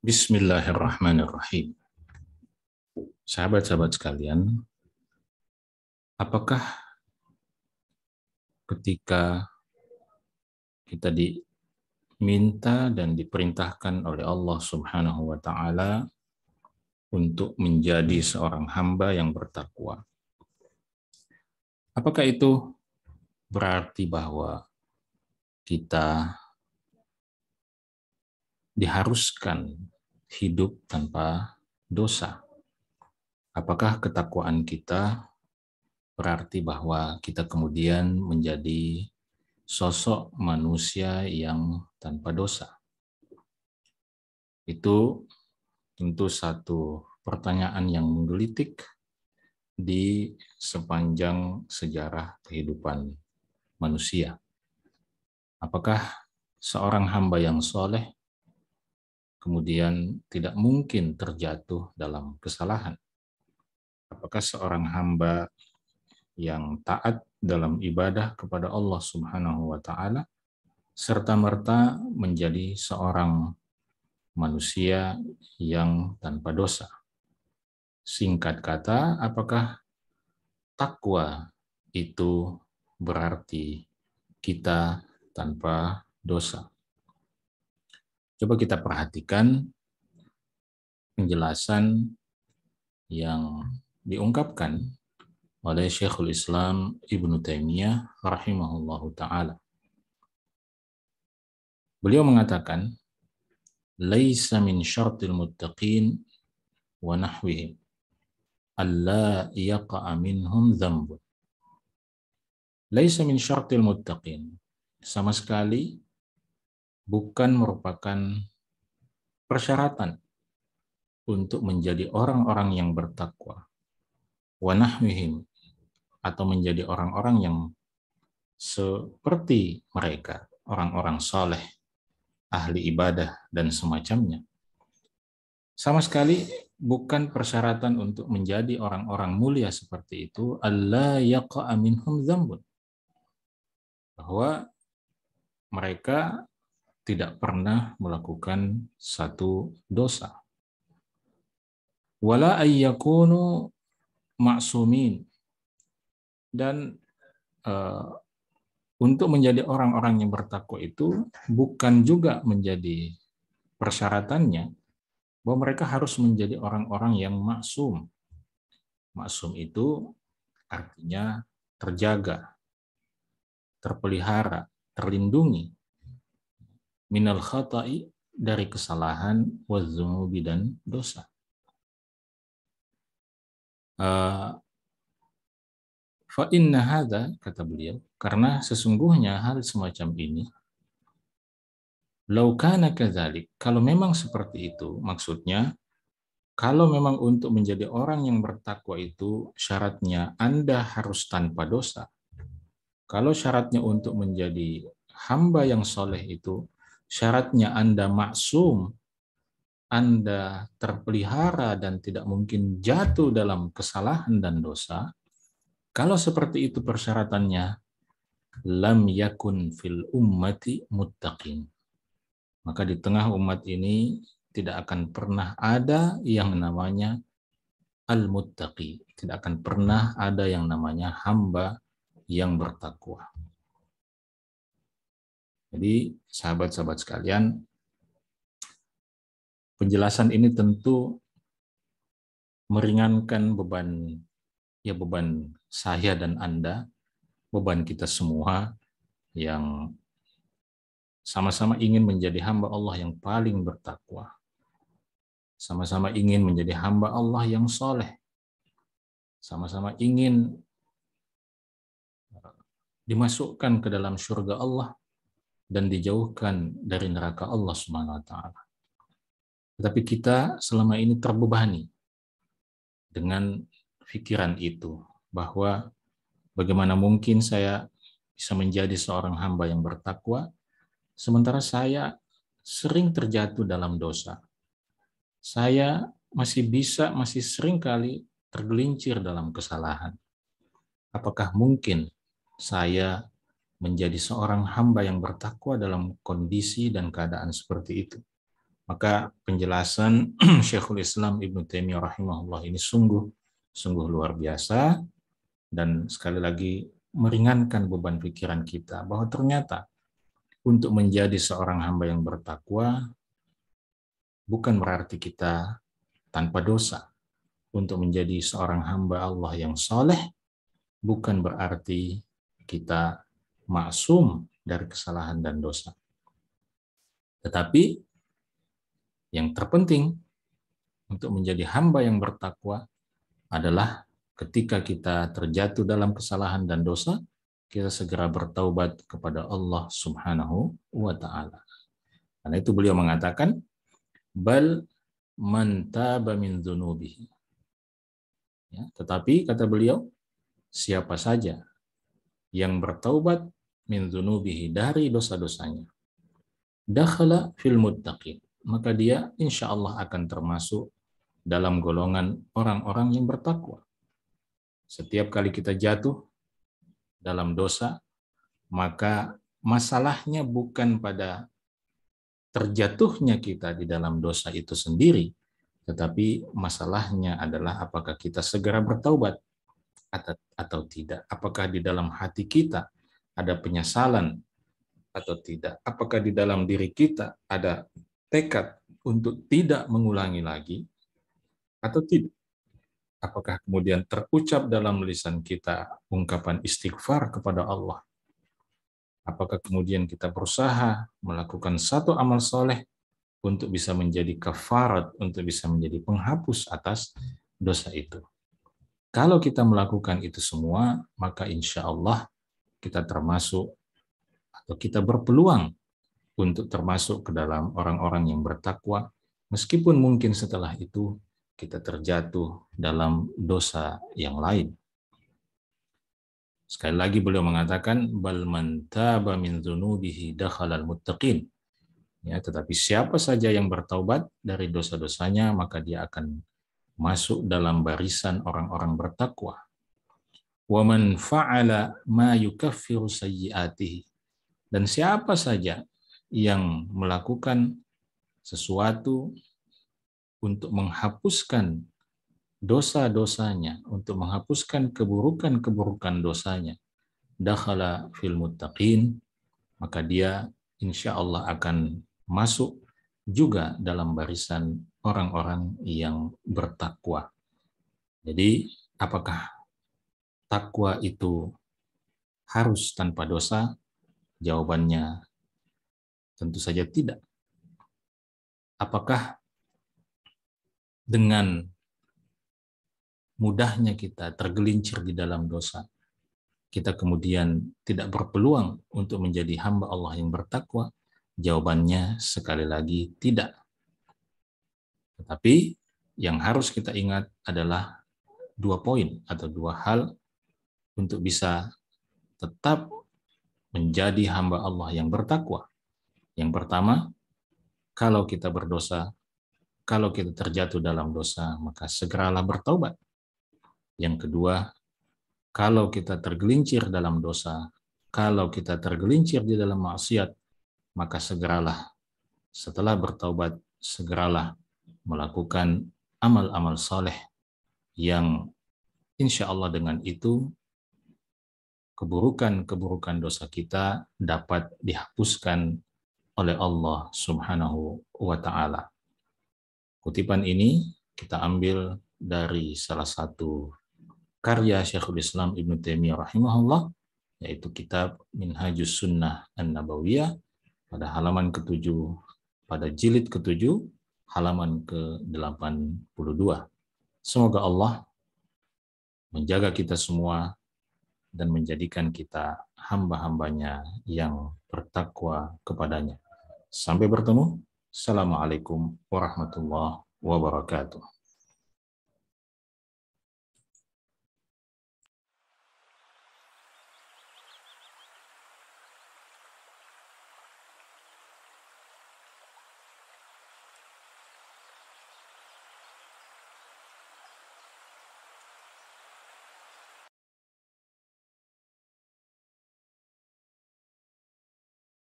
Bismillahirrahmanirrahim. Sahabat-sahabat sekalian, apakah ketika kita diminta dan diperintahkan oleh Allah Subhanahu wa taala untuk menjadi seorang hamba yang bertakwa, apakah itu berarti bahwa kita diharuskan hidup tanpa dosa? Apakah ketakwaan kita berarti bahwa kita kemudian menjadi sosok manusia yang tanpa dosa? Itu tentu satu pertanyaan yang menggelitik di sepanjang sejarah kehidupan manusia. Apakah seorang hamba yang soleh kemudian tidak mungkin terjatuh dalam kesalahan? Apakah seorang hamba yang taat dalam ibadah kepada Allah Subhanahu wa taala serta-merta menjadi seorang manusia yang tanpa dosa? Singkat kata, apakah takwa itu berarti kita tanpa dosa? Coba kita perhatikan penjelasan yang diungkapkan oleh Syekhul Islam Ibnu Taimiyah rahimahullahu ta'ala. Beliau mengatakan, laisa min syartil muttaqin wa nahwihim alla yaqa'a minhum dzambun. Laisa min syartil muttaqin, sama sekali bukan merupakan persyaratan untuk menjadi orang-orang yang bertakwa, wa nahwihim, atau menjadi orang-orang yang seperti mereka, orang-orang saleh, ahli ibadah dan semacamnya. Sama sekali bukan persyaratan untuk menjadi orang-orang mulia seperti itu, alla yaqa'a minhum dzambun, bahwa mereka tidak pernah melakukan satu dosa. Wala ayyakunu ma'sumin, dan untuk menjadi orang-orang yang bertakwa itu bukan juga menjadi persyaratannya bahwa mereka harus menjadi orang-orang yang maksum. Maksum itu artinya terjaga, terpelihara, terlindungi minal khata'i, dari kesalahan, wadzunubi, dan dosa. Fa inna hadza, kata beliau, karena sesungguhnya hal semacam ini, lau kana kadzalik, kalau memang seperti itu, maksudnya kalau memang untuk menjadi orang yang bertakwa itu syaratnya Anda harus tanpa dosa. Kalau syaratnya untuk menjadi hamba yang soleh itu syaratnya Anda maksum, Anda terpelihara dan tidak mungkin jatuh dalam kesalahan dan dosa. Kalau seperti itu persyaratannya, lam yakun fil ummati muttaqin, maka di tengah umat ini tidak akan pernah ada yang namanya al-muttaqi, tidak akan pernah ada yang namanya hamba yang bertakwa. Jadi sahabat-sahabat sekalian, penjelasan ini tentu meringankan beban saya dan Anda, beban kita semua yang sama-sama ingin menjadi hamba Allah yang paling bertakwa. Sama-sama ingin menjadi hamba Allah yang soleh. Sama-sama ingin dimasukkan ke dalam surga Allah dan dijauhkan dari neraka Allah Subhanahu wa taala. Tetapi kita selama ini terbebani dengan pikiran itu, bahwa bagaimana mungkin saya bisa menjadi seorang hamba yang bertakwa sementara saya sering terjatuh dalam dosa. Saya masih sering kali tergelincir dalam kesalahan. Apakah mungkin saya menjadi seorang hamba yang bertakwa dalam kondisi dan keadaan seperti itu? Maka penjelasan Syekhul Islam Ibnu Taimiyah rahimahullah ini sungguh luar biasa, dan sekali lagi meringankan beban pikiran kita bahwa ternyata untuk menjadi seorang hamba yang bertakwa bukan berarti kita tanpa dosa. Untuk menjadi seorang hamba Allah yang soleh bukan berarti kita maksum dari kesalahan dan dosa. Tetapi yang terpenting untuk menjadi hamba yang bertakwa adalah ketika kita terjatuh dalam kesalahan dan dosa, kita segera bertaubat kepada Allah Subhanahu wa Ta'ala. Karena itu beliau mengatakan, bal man taba min dzunubihi. Ya, tetapi kata beliau, siapa saja yang bertaubat min dzunubihi, dari dosa-dosanya, dakhala fil muttaqin, maka dia insya Allah akan termasuk dalam golongan orang-orang yang bertakwa. Setiap kali kita jatuh dalam dosa, maka masalahnya bukan pada terjatuhnya kita di dalam dosa itu sendiri, tetapi masalahnya adalah apakah kita segera bertaubat atau tidak. Apakah di dalam hati kita ada penyesalan atau tidak. Apakah di dalam diri kita ada tekad untuk tidak mengulangi lagi atau tidak. Apakah kemudian terucap dalam lisan kita ungkapan istighfar kepada Allah. Apakah kemudian kita berusaha melakukan satu amal soleh untuk bisa menjadi kafarat, untuk bisa menjadi penghapus atas dosa itu. Kalau kita melakukan itu semua, maka insya Allah kita termasuk atau kita berpeluang untuk termasuk ke dalam orang-orang yang bertakwa, meskipun mungkin setelah itu kita terjatuh dalam dosa yang lain. Sekali lagi beliau mengatakan, bal man taba min dzunubihi dakhalal muttaqin. Ya, tetapi siapa saja yang bertaubat dari dosa-dosanya, maka dia akan masuk dalam barisan orang-orang bertakwa. Wa man fa'ala ma yukaffiru sayyi'atihi. Dan siapa saja yang melakukan sesuatu untuk menghapuskan dosa-dosanya, untuk menghapuskan keburukan-keburukan dosanya, dakhala fil muttaqin, maka dia insya Allah akan masuk juga dalam barisan orang-orang yang bertakwa. Jadi, apakah takwa itu harus tanpa dosa? Jawabannya tentu saja tidak. Apakah dengan mudahnya kita tergelincir di dalam dosa, kita kemudian tidak berpeluang untuk menjadi hamba Allah yang bertakwa? Jawabannya sekali lagi tidak. Tetapi yang harus kita ingat adalah 2 poin atau 2 hal untuk bisa tetap menjadi hamba Allah yang bertakwa. Yang pertama, kalau kita berdosa, kalau kita terjatuh dalam dosa, maka segeralah bertaubat. Yang kedua, kalau kita tergelincir dalam dosa, kalau kita tergelincir di dalam maksiat, maka segeralah setelah bertaubat, segeralah melakukan amal-amal soleh yang insya Allah dengan itu keburukan-keburukan dosa kita dapat dihapuskan oleh Allah Subhanahu wa Ta'ala. Kutipan ini kita ambil dari salah satu karya Syekhul Islam Ibnu Taimiyah rahimahullah, yaitu kitab Minhajus Sunnah An-Nabawiyah pada halaman ke-7, pada jilid ke-7, halaman ke-82. Semoga Allah menjaga kita semua dan menjadikan kita hamba-hambanya yang bertakwa kepadanya. Sampai bertemu. Assalamualaikum warahmatullahi wabarakatuh.